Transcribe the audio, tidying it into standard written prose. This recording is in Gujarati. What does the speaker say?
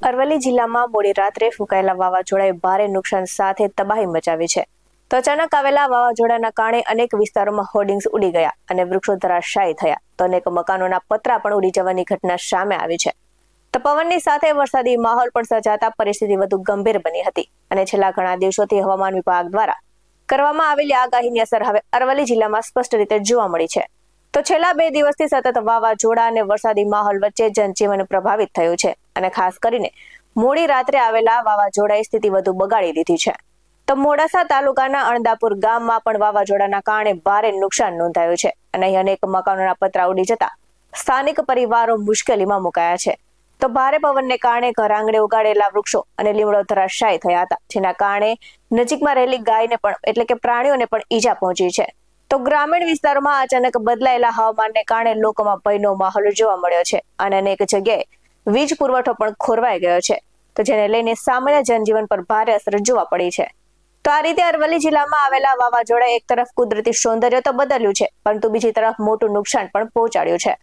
અરવલ્લી જિલ્લામાં મોડી રાત્રે ફૂંકાયેલા વાવાઝોડાએ ભારે નુકસાન સાથે તબાહી મચાવી છે. તો અચાનક આવેલા વાવાઝોડાના કારણે અનેક વિસ્તારોમાં હોર્ડિંગ્સ ઉડી ગયા અને વૃક્ષો ધરાશાયી થયા. તો અનેક મકાનોના પતરા પણ ઉડી જવાની ઘટના સામે આવી છે. તો પવનની સાથે વરસાદી માહોલ પણ સર્જાતા પરિસ્થિતિ વધુ ગંભીર બની હતી અને છેલ્લા ઘણા દિવસોથી હવામાન વિભાગ દ્વારા કરવામાં આવેલી આગાહીની અસર હવે અરવલ્લી જિલ્લામાં સ્પષ્ટ રીતે જોવા મળી છે. તો છેલ્લા 2 દિવસથી સતત વાવાઝોડા અને વરસાદી માહોલ વચ્ચે જનજીવન પ્રભાવિત થયું છે અને ખાસ કરીને મોડી રાત્રે આવેલા વાવાઝોડાએ સ્થિતિ વધુ બગાડી દીધી છે. તો મોડાસા તાલુકાના અણદાપુર ગામમાં પણ વાવાઝોડાના કારણે ભારે નુકસાન નોંધાયું છે અને અહીં અનેક મકાનોના પતરા ઉડી જતા સ્થાનિક પરિવારો મુશ્કેલીમાં મુકાયા છે. તો ભારે પવનને કારણે ઘર આંગણે ઉગાડેલા વૃક્ષો અને લીમડો ધરાશાયી થયા હતા, જેના કારણે નજીકમાં રહેલી ગાયને પણ એટલે કે પ્રાણીઓને પણ ઈજા પહોંચી છે. તો ગ્રામીણ વિસ્તારોમાં અચાનક બદલાયેલા હવામાનને કારણે લોકોમાં ભયનો માહોલ જોવા મળ્યો છે અને અનેક જગ્યાએ વીજ પુરવઠો પણ ખોરવાઈ ગયો છે. તો જેને લઈને સામાન્ય જનજીવન પર ભારે અસર જોવા પડી છે. તો આ રીતે અરવલ્લી જિલ્લામાં આવેલા વાવાઝોડાએ એક તરફ કુદરતી સૌંદર્ય તો બદલ્યું છે, પરંતુ બીજી તરફ મોટું નુકસાન પણ પહોંચાડ્યું છે.